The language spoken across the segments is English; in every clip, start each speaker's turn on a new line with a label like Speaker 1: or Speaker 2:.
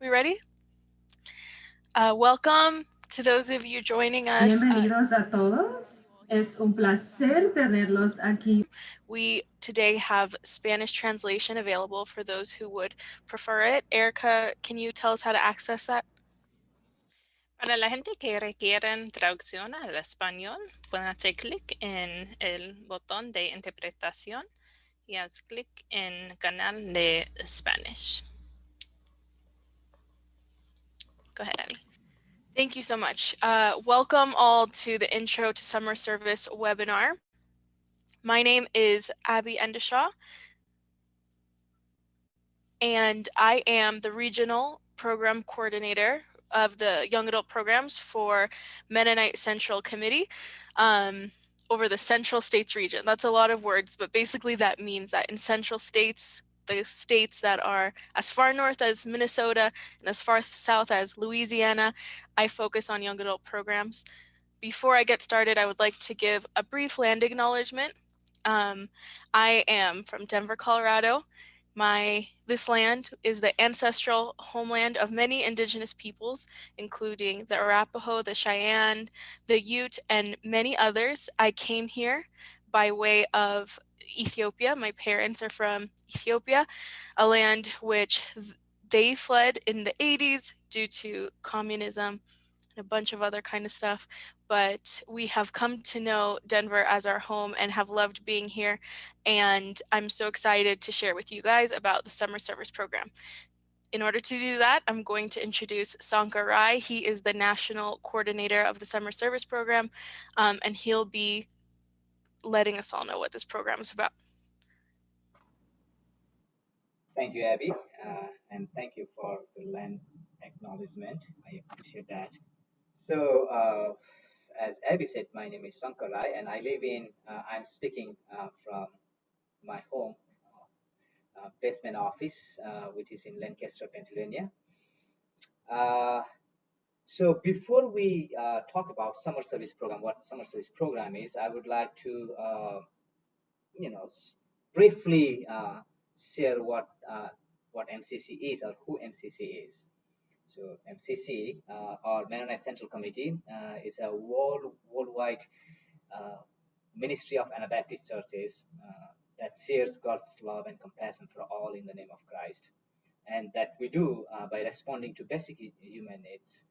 Speaker 1: We ready? Welcome to those of you joining us.
Speaker 2: Bienvenidos a todos. Es un placer tenerlos aquí.
Speaker 1: We today have Spanish translation available for those who would prefer it. Erica, can you tell us how to access that?
Speaker 3: Para la gente que requieren traducción al español, pueden hacer clic en el botón de interpretación y haz clic en canal de Spanish. Go ahead, Abby.
Speaker 1: Thank you so much. Welcome all to the Intro to Summer Service webinar. My name is Abby Endeshaw, and I am the Regional Program Coordinator of the Young Adult Programs for Mennonite Central Committee over the Central States region. That's a lot of words, but basically that means that in Central States, the states that are as far north as Minnesota and as far south as Louisiana, I focus on young adult programs. Before I get started, I would like to give a brief land acknowledgement. I am from Denver, Colorado. This land is the ancestral homeland of many indigenous peoples, including the Arapaho, the Cheyenne, the Ute, and many others. I came here by way of Ethiopia. My parents are from Ethiopia, a land which they fled in the 80s due to communism and a bunch of other kind of stuff. But we have come to know Denver as our home and have loved being here. And I'm so excited to share with you guys about the summer service program. In order to do that, I'm going to introduce Sankar Rai. He is the national coordinator of the summer service program, and he'll be letting us all know what this program is about.
Speaker 4: Thank you, Abby, and thank you for the land acknowledgement. I appreciate that. So, as Abby said, my name is Sankar Rai, and I live in, I'm speaking from my home basement office, which is in Lancaster, Pennsylvania. So before we talk about summer service program, what summer service program is, I would like to, briefly share what MCC is or who MCC is. So MCC, or Mennonite Central Committee, is a worldwide ministry of Anabaptist churches that shares God's love and compassion for all in the name of Christ. And that we do by responding to basic human needs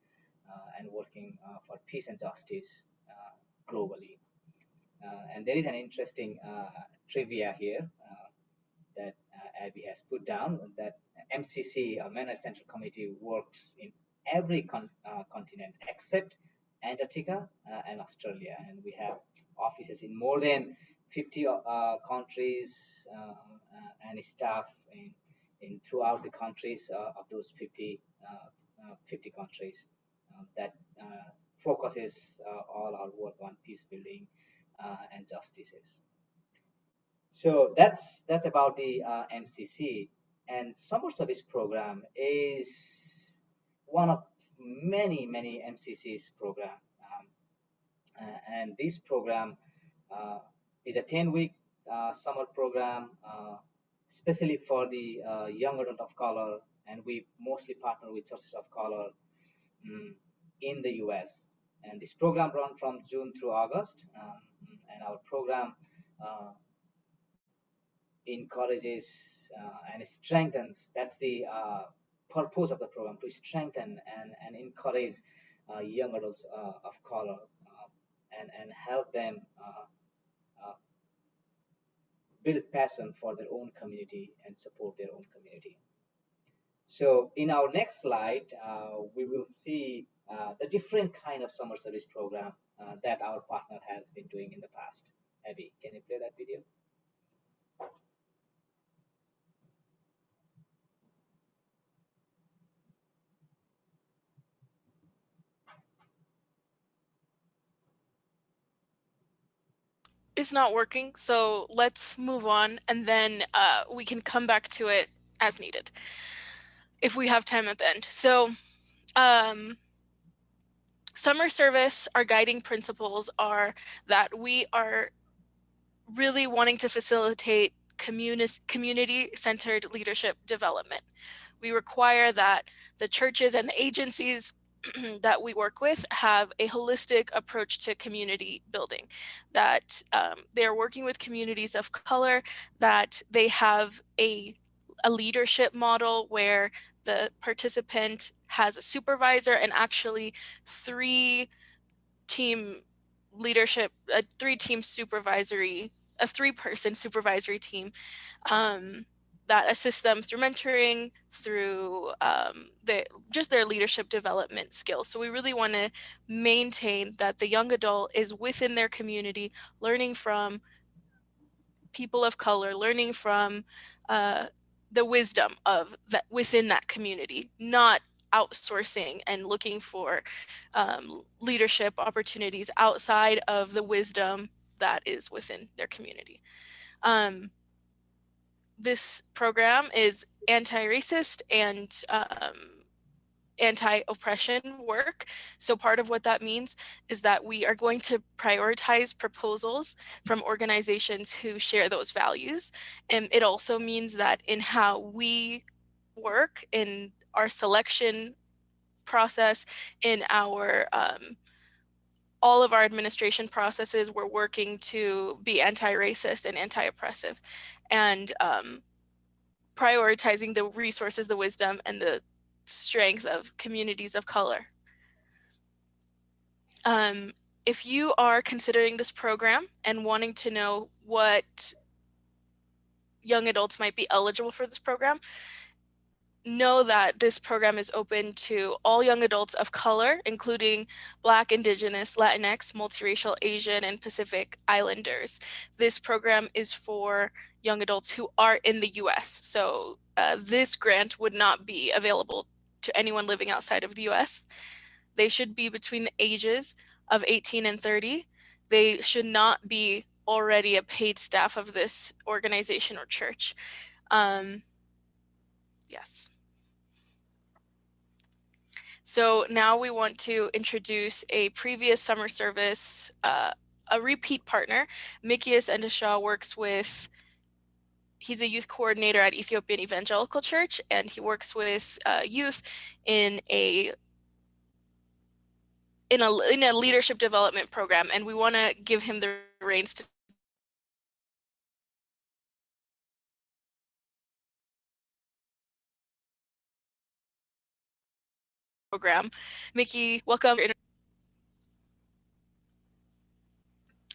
Speaker 4: and working for peace and justice globally. And there is an interesting trivia here that Abby has put down, that MCC, or Mennonite Central Committee, works in every continent except Antarctica and Australia. And we have offices in more than 50 countries and staff in throughout the countries of those 50 countries that focuses all our work on peace building and justices. So that's about the MCC. And summer service program is one of many MCC's program, and this program is a 10-week summer program, especially for the young adult of color, and we mostly partner with churches of color in the US. And this program runs from June through August, and our program encourages and strengthens, that's the purpose of the program, to strengthen and encourage young adults of color and help them build passion for their own community and support their own community. So in our next slide, we will see the different kind of summer service program that our partner has been doing in the past. Abby, can you play that video?
Speaker 1: It's not working, so let's move on, and then we can come back to it as needed if we have time at the end. So summer service, our guiding principles are that we are really wanting to facilitate community-centered leadership development. we require that the churches and the agencies that we work with have a holistic approach to community building, that they're working with communities of color, that they have a leadership model where the participant has a supervisor and actually three team leadership, a three-person supervisory team that assists them through mentoring, through just their leadership development skills. So we really want to maintain that the young adult is within their community, learning from people of color, learning from the wisdom of that within that community, not outsourcing and looking for leadership opportunities outside of the wisdom that is within their community. This program is anti-racist and anti-oppression work. So part of what that means is that we are going to prioritize proposals from organizations who share those values. And it also means that in how we work, in our selection process, in our all of our administration processes, we're working to be anti-racist and anti-oppressive, and prioritizing the resources, the wisdom, and the strength of communities of color. If you are considering this program and wanting to know what young adults might be eligible for this program, know that this program is open to all young adults of color, including Black, Indigenous, Latinx, multiracial, Asian, and Pacific Islanders. This program is for young adults who are in the US. So this grant would not be available to anyone living outside of the US. They should be between the ages of 18 and 30. They should not be already a paid staff of this organization or church. Yes. So now we want to introduce a previous summer service, a repeat partner. Mikias Endeshaw works with, he's a youth coordinator at Ethiopian Evangelical Church, and he works with youth in a leadership development program, and we want to give him the reins to program. Mickey, welcome.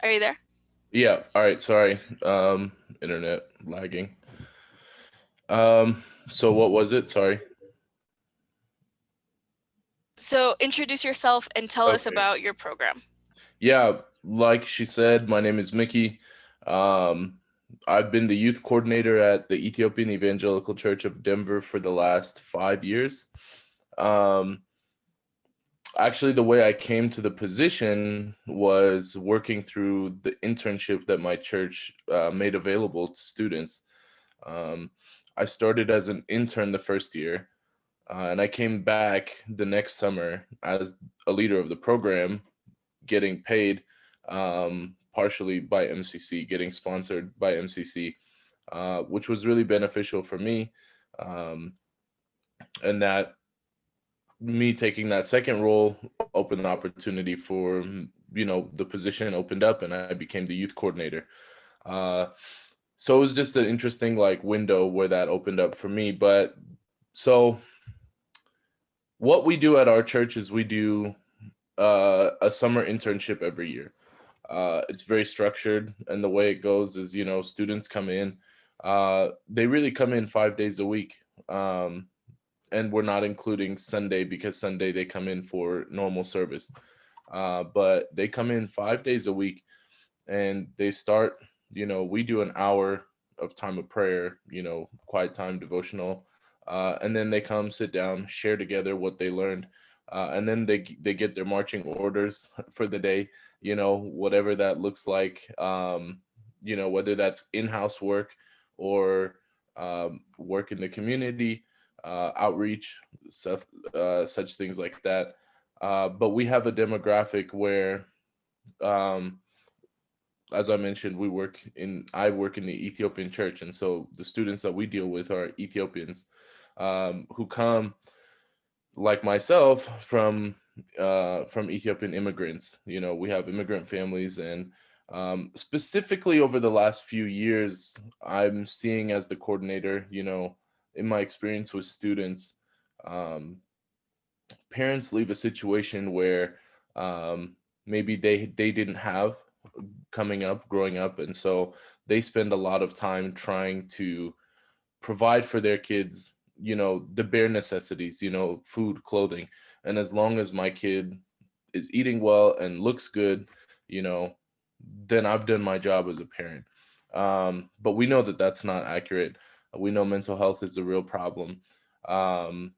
Speaker 1: Are you there?
Speaker 5: Yeah. All right. Sorry. Internet lagging. So what was it? Sorry.
Speaker 1: So introduce yourself and tell us about your program.
Speaker 5: Yeah, like she said, my name is Mickey. I've been the youth coordinator at the Ethiopian Evangelical Church of Denver for the last 5 years. Actually, the way I came to the position was working through the internship that my church made available to students. I started as an intern the first year, and I came back the next summer as a leader of the program, getting paid partially by MCC, getting sponsored by MCC, which was really beneficial for me. And that me taking that second role opened the opportunity for, the position opened up and I became the youth coordinator. So it was just an interesting window where that opened up for me. But so what we do at our church is we do a summer internship every year. It's very structured, and the way it goes is, students come in. They really come in 5 days a week, and we're not including Sunday because Sunday they come in for normal service. But they come in 5 days a week, and they start. We do an hour of time of prayer, quiet time, devotional, and then they come sit down, share together what they learned. And then they get their marching orders for the day, whatever that looks like, whether that's in-house work or work in the community, outreach, such things like that. But we have a demographic where, as I mentioned, I work in the Ethiopian church. And so the students that we deal with are Ethiopians. who come like myself from Ethiopian immigrants. You know, we have immigrant families, and specifically over the last few years, I'm seeing as the coordinator, you know, in my experience with students, um, parents leave a situation where maybe they didn't have coming up, growing up, and so they spend a lot of time trying to provide for their kids, you know, the bare necessities, you know, food, clothing. And as long as my kid is eating well and looks good, you know, then I've done my job as a parent. But we know that that's not accurate. We know mental health is a real problem. um,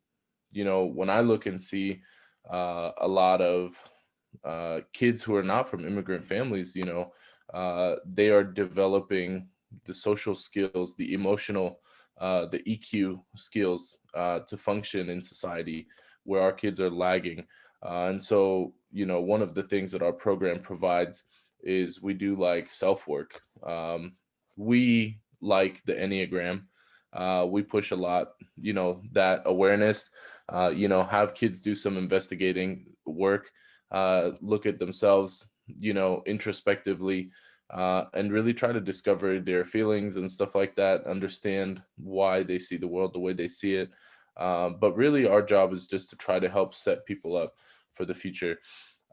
Speaker 5: you know, when I look and see a lot of kids who are not from immigrant families, you know, they are developing the social skills, the emotional, the EQ skills to function in society, where our kids are lagging. And so, you know, one of the things that our program provides is we do like self work. We like the Enneagram. We push a lot, you know, that awareness, you know, have kids do some investigating work, look at themselves, you know, introspectively, and really try to discover their feelings and stuff like that, understand why they see the world the way they see it. But really, our job is just to try to help set people up for the future.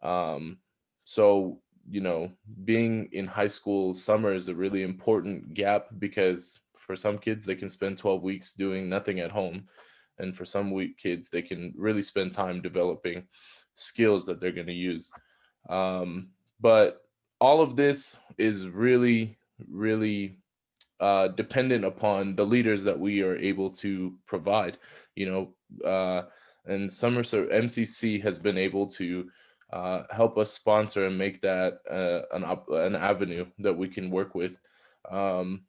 Speaker 5: Um, so, you know, being in high school summer is a really important gap, because for some kids, they can spend 12 weeks doing nothing at home. And for some weak kids, they can really spend time developing skills that they're going to use. But all of this is really, really dependent upon the leaders that we are able to provide. You know, and Somerset MCC has been able to help us sponsor and make that an avenue that we can work with. Um,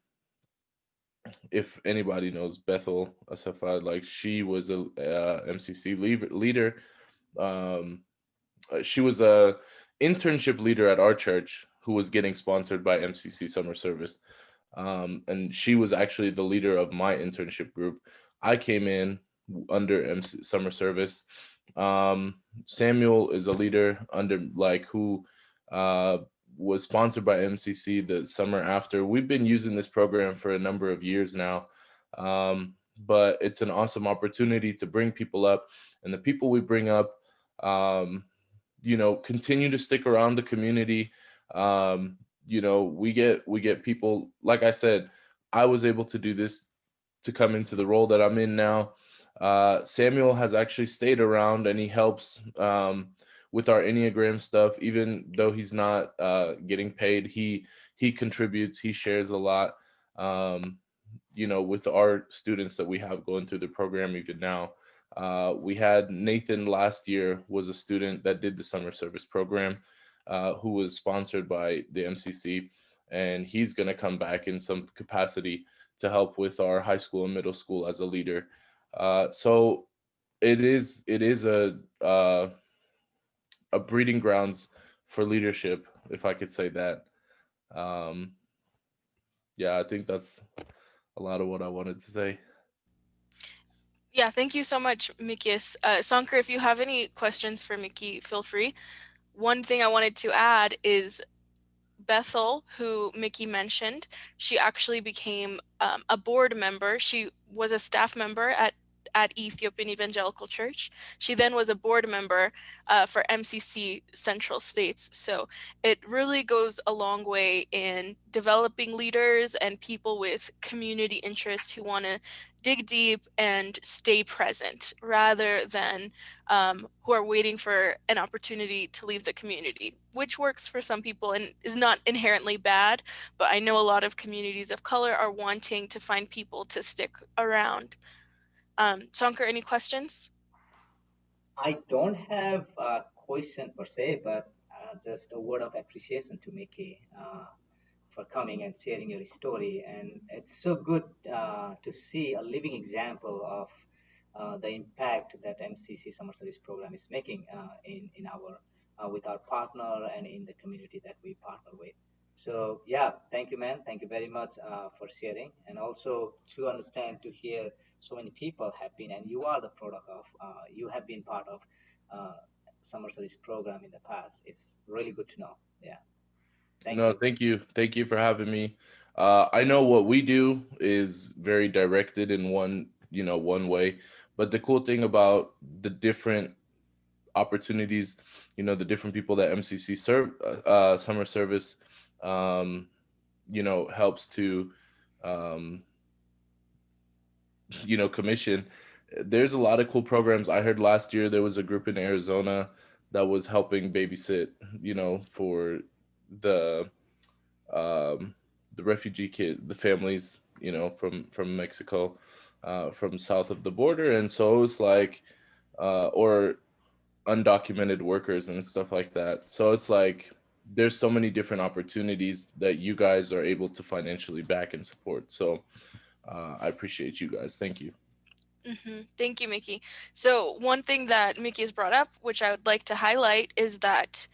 Speaker 5: if anybody knows Bethel Asafa, like she was a MCC leader. Um, she was a internship leader at our church who was getting sponsored by MCC Summer Service. And she was actually the leader of my internship group. I came in under MC Summer Service. Samuel is a leader under like who uh, was sponsored by MCC the summer after. We've been using this program for a number of years now, but it's an awesome opportunity to bring people up, and the people we bring up, um, you know, continue to stick around the community. Um, you know, we get people, like I said, I was able to do this to come into the role that I'm in now. Samuel has actually stayed around, and he helps with our Enneagram stuff. Even though he's not getting paid, he contributes, he shares a lot. Um, you know, with our students that we have going through the program even now. We had Nathan last year was a student that did the summer service program, who was sponsored by the MCC, and he's going to come back in some capacity to help with our high school and middle school as a leader. So it is a breeding grounds for leadership, if I could say that. Um, yeah, I think that's a lot of what I wanted to say.
Speaker 1: Yeah, thank you so much, Mikis. Sankar, if you have any questions for Miki, feel free. One thing I wanted to add is Bethel, who Mickey mentioned, she actually became a board member. She was a staff member at Ethiopian Evangelical Church. She then was a board member for MCC Central States. So it really goes a long way in developing leaders and people with community interest who want to dig deep and stay present rather than who are waiting for an opportunity to leave the community, which works for some people and is not inherently bad. But I know a lot of communities of color are wanting to find people to stick around. Shankar, any questions?
Speaker 4: I don't have a question per se, but just a word of appreciation to Mickey for coming and sharing your story. And it's so good to see a living example of the impact that MCC Summer Service Program is making in our with our partner and in the community that we partner with. So yeah, thank you, man. Thank you very much for sharing, and also to understand to hear so many people have been, and you are the product of, you have been part of summer service program in the past. It's really good to know. Yeah, thank
Speaker 5: No,
Speaker 4: you.
Speaker 5: thank you for having me. I know what we do is very directed in one way, but the cool thing about the different opportunities, the different people that MCC serve, summer service, um, helps to, um, commission. There's a lot of cool programs. I heard last year there was a group in Arizona that was helping babysit, for the um, the refugee the families, from Mexico, from south of the border, and so it was like, or undocumented workers and stuff like that. So it's like there's so many different opportunities that you guys are able to financially back and support. So I appreciate you guys. Thank you.
Speaker 1: Thank you, Mickey. So one thing that Mickey has brought up, which I would like to highlight, is that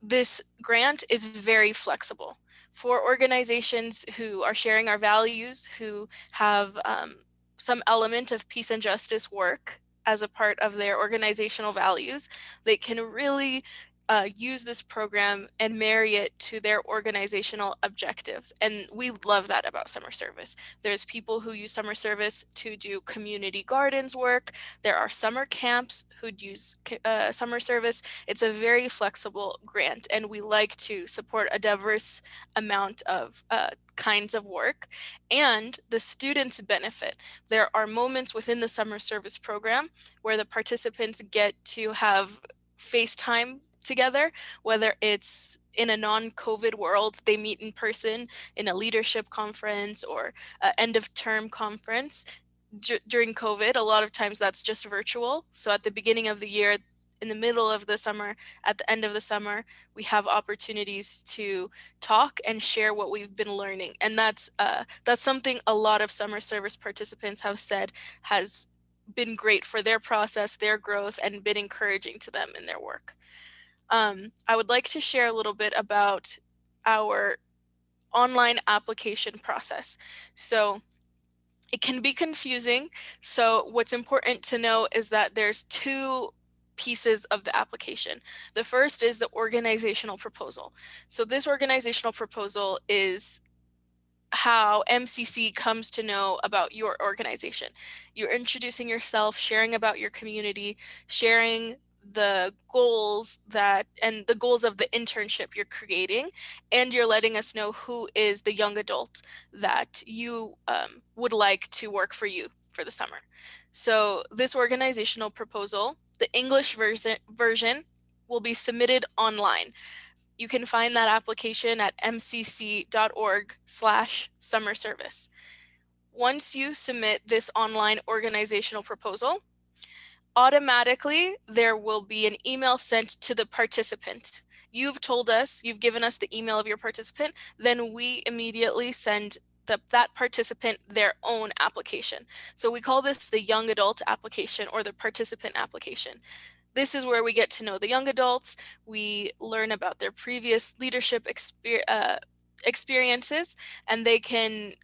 Speaker 1: this grant is very flexible for organizations who are sharing our values, who have some element of peace and justice work as a part of their organizational values. They can really use this program and marry it to their organizational objectives. And we love that about summer service. There's people who use summer service to do community gardens work. There are summer camps who'd use summer service. It's a very flexible grant, and we like to support a diverse amount of kinds of work, and the students benefit. There are moments within the summer service program where the participants get to have FaceTime together, whether it's in a non-COVID world, they meet in person in a leadership conference or end of term conference. During COVID, a lot of times that's just virtual. So at the beginning of the year, in the middle of the summer, at the end of the summer, we have opportunities to talk and share what we've been learning. And that's something a lot of summer service participants have said has been great for their process, their growth, and been encouraging to them in their work. I would like to share a little bit about our online application process. So it can be confusing. So what's important to know is that there's two pieces of the application. The first is the organizational proposal. So this organizational proposal is how MCC comes to know about your organization. You're introducing yourself, sharing about your community, sharing the goals and the goals of the internship you're creating, and you're letting us know who is the young adult that you would like to work for you for the summer. So this organizational proposal, the English version will be submitted online. You can find that application at mcc.org/summer service. Once you submit this online organizational proposal, automatically there will be an email sent to the participant. You've told us, you've given us the email of your participant, then we immediately send that participant their own application. So we call this the young adult application or the participant application. This is where we get to know the young adults. We learn about their previous leadership experiences, and they can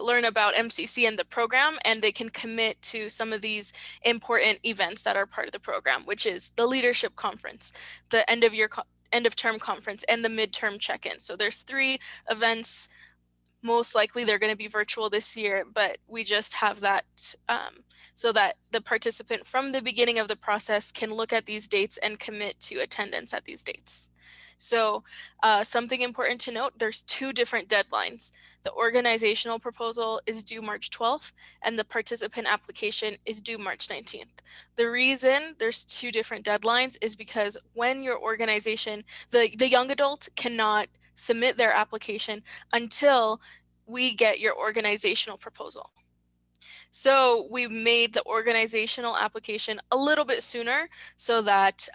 Speaker 1: learn about MCC and the program, and they can commit to some of these important events that are part of the program, which is the leadership conference, the end of term conference, and the midterm check-in. So there's 3 events. Most likely they're going to be virtual this year, but we just have that so that the participant from the beginning of the process can look at these dates and commit to attendance at these dates. So something important to note, there's 2 different deadlines. The organizational proposal is due March 12th, and the participant application is due March 19th. The reason there's 2 different deadlines is because when your organization, the young adult cannot submit their application until we get your organizational proposal. So we made the organizational application a little bit sooner so that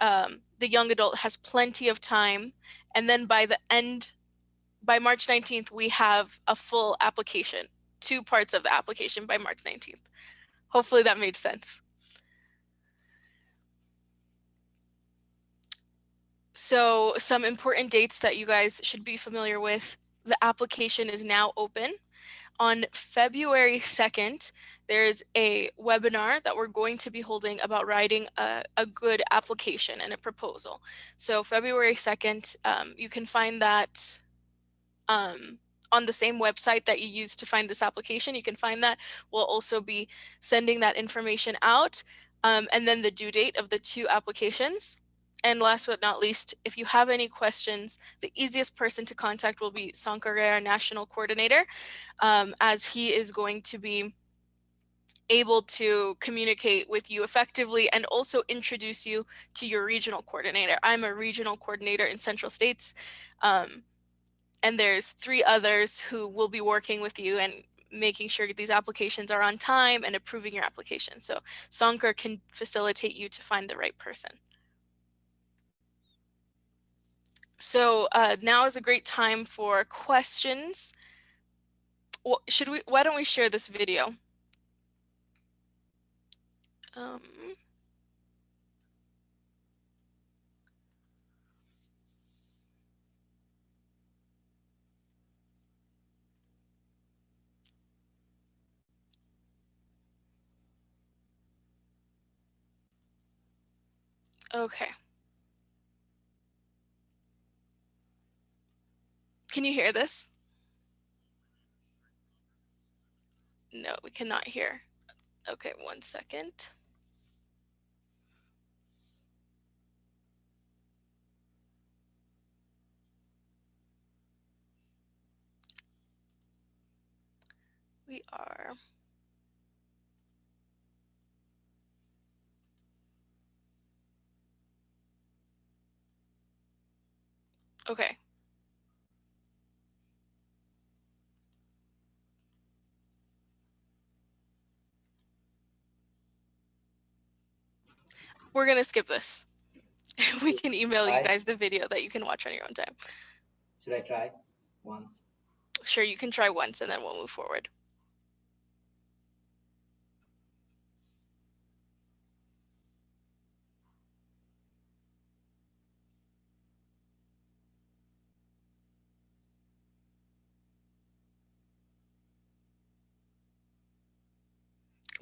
Speaker 1: the young adult has plenty of time. And then by March 19th, we have a full application, 2 parts of the application by March 19th. Hopefully that made sense. So some important dates that you guys should be familiar with. The application is now open. On February 2nd, there's a webinar that we're going to be holding about writing a good application and a proposal. So February 2nd, you can find that on the same website that you use to find this application. You can find that. We'll also be sending that information out, and then the due date of the 2 applications. And last but not least, if you have any questions, the easiest person to contact will be Sankare, our national coordinator, as he is going to be able to communicate with you effectively and also introduce you to your regional coordinator. I'm a regional coordinator in Central States, and there's 3 others who will be working with you and making sure these applications are on time and approving your application. So Sankar can facilitate you to find the right person. So now is a great time for questions. Well, why don't we share this video? Okay. Can you hear this? No, we cannot hear. Okay, 1 second. We are. Okay. We're going to skip this. We can email you guys the video that you can watch on your own time.
Speaker 4: Should I try once?
Speaker 1: Sure, you can try once and then we'll move forward.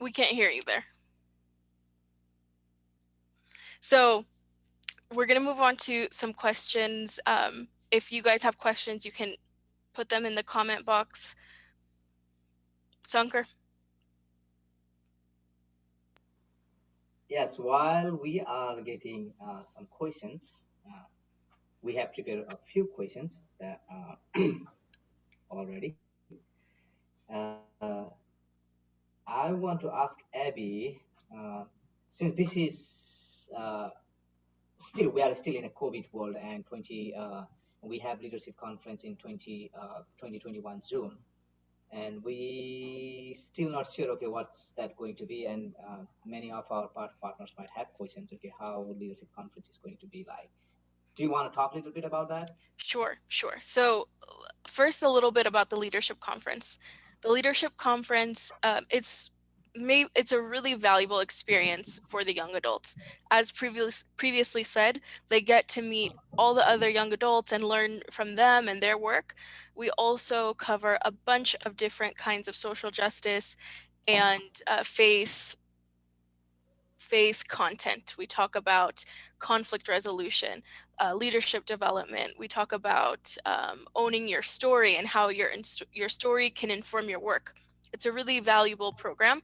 Speaker 1: We can't hear you there. So we're going to move on to some questions. If you guys have questions, you can put them in the comment box. Sankar?
Speaker 4: Yes, while we are getting some questions, we have prepared a few questions that already. I want to ask Abby, since this is still, we are still in a COVID world, and we have leadership conference in 2021 June, and we still not sure, okay, what's that going to be, and many of our partners might have questions, okay, how leadership conference is going to be like. Do you want to talk a little bit about that?
Speaker 1: Sure. So first, a little bit about the leadership conference. The leadership conference, it's a really valuable experience for the young adults. As previously said, they get to meet all the other young adults and learn from them and their work. We also cover a bunch of different kinds of social justice and faith content. We talk about conflict resolution, leadership development. We talk about owning your story and how your story can inform your work. It's a really valuable program.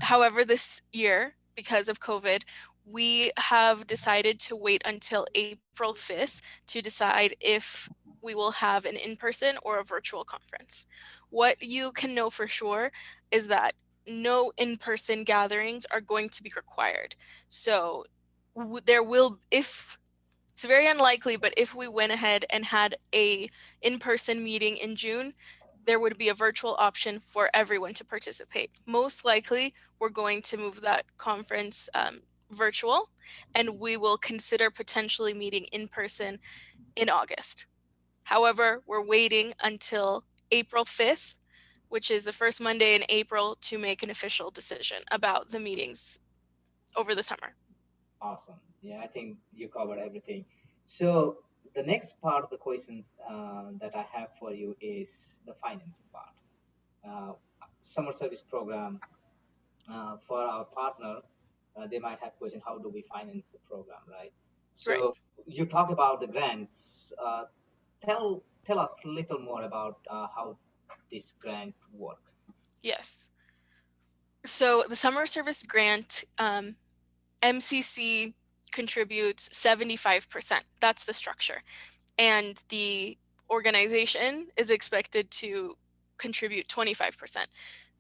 Speaker 1: However, this year, because of COVID, we have decided to wait until April 5th to decide if we will have an in-person or a virtual conference. What you can know for sure is that no in-person gatherings are going to be required. So there will, if it's very unlikely, but if we went ahead and had a in-person meeting in June, there would be a virtual option for everyone to participate. Most likely, we're going to move that conference virtual, and we will consider potentially meeting in person in August. However, we're waiting until April 5th, which is the first Monday in April, to make an official decision about the meetings over the summer.
Speaker 4: Awesome. Yeah, I think you covered everything. So the next part of the questions that I have for you is the financing part. summer service program for our partner, they might have question, how do we finance the program, right?
Speaker 1: Right.
Speaker 4: So you talked about the grants. Tell us a little more about how this grant work.
Speaker 1: Yes. So the summer service grant, MCC contributes 75%. That's the structure. And the organization is expected to contribute 25%.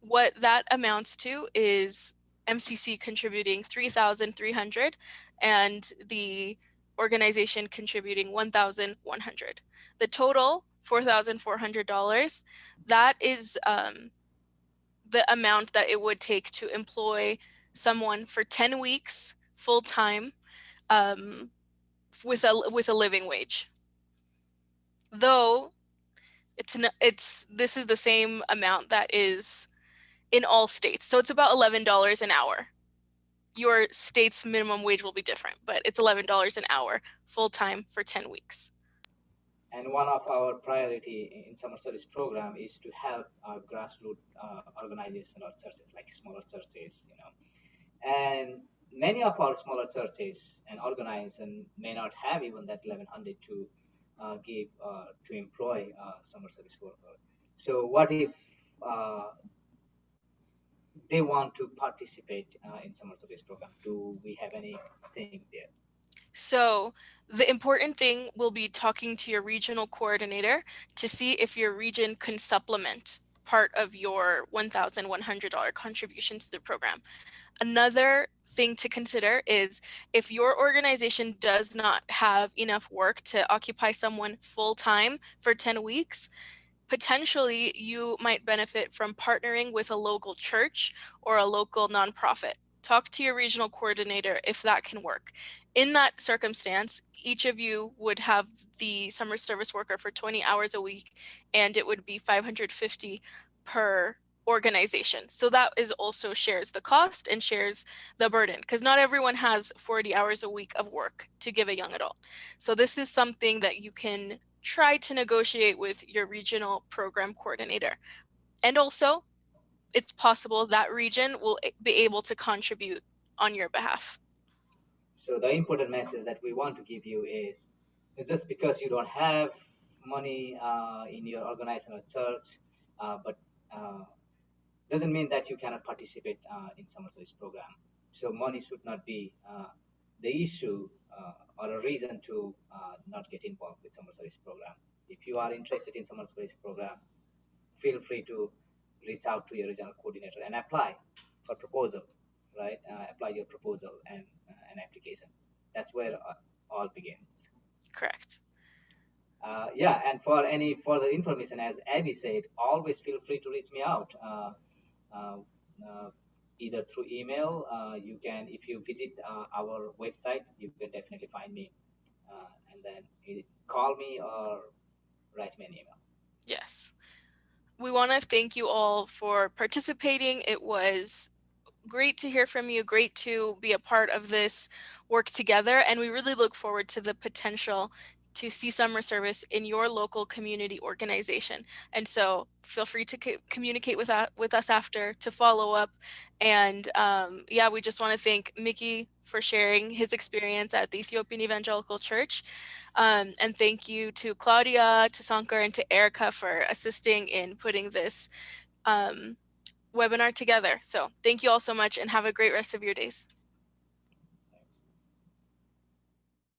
Speaker 1: What that amounts to is MCC contributing 3,300 and the organization contributing 1,100. The total $4,400. That is the amount that it would take to employ someone for 10 weeks full time with a living wage. Though this is the same amount that is in all states. So it's about $11 an hour. Your state's minimum wage will be different, but it's $11 an hour full time for 10 weeks.
Speaker 4: And one of our priority in summer service program is to help grassroots organizations or churches, like smaller churches, and many of our smaller churches and organizations may not have even that 1100 to give to employ summer service worker. So what if they want to participate in summer service program? Do we have anything there?
Speaker 1: So the important thing will be talking to your regional coordinator to see if your region can supplement part of your $1,100 contribution to the program. Another thing to consider is if your organization does not have enough work to occupy someone full time for 10 weeks, potentially you might benefit from partnering with a local church or a local nonprofit. Talk to your regional coordinator if that can work. In that circumstance, each of you would have the summer service worker for 20 hours a week, and it would be $550 per organization. So that is also shares the cost and shares the burden, because not everyone has 40 hours a week of work to give a young adult. So this is something that you can try to negotiate with your regional program coordinator. And also, it's possible that region will be able to contribute on your behalf.
Speaker 4: So the important message that we want to give you is, just because you don't have money in your organization or church, but doesn't mean that you cannot participate in summer service program. So money should not be the issue or a reason to not get involved with summer service program. If you are interested in summer service program, feel free to reach out to your regional coordinator and apply for proposal, right? Apply your proposal and an application. That's where all begins.
Speaker 1: Correct.
Speaker 4: Yeah, and for any further information, as Abby said, always feel free to reach me out. Uh, Either through email, you can, if you visit our website, you can definitely find me, and then call me or write me an email.
Speaker 1: Yes. We want to thank you all for participating. It was great to hear from you, great to be a part of this work together, and we really look forward to the potential to see summer service in your local community organization. And so feel free to communicate with us after to follow up. And yeah, we just want to thank Mickey for sharing his experience at the Ethiopian Evangelical Church. And thank you to Claudia, to Sankar, and to Erica for assisting in putting this webinar together. So thank you all so much and have a great rest of your days.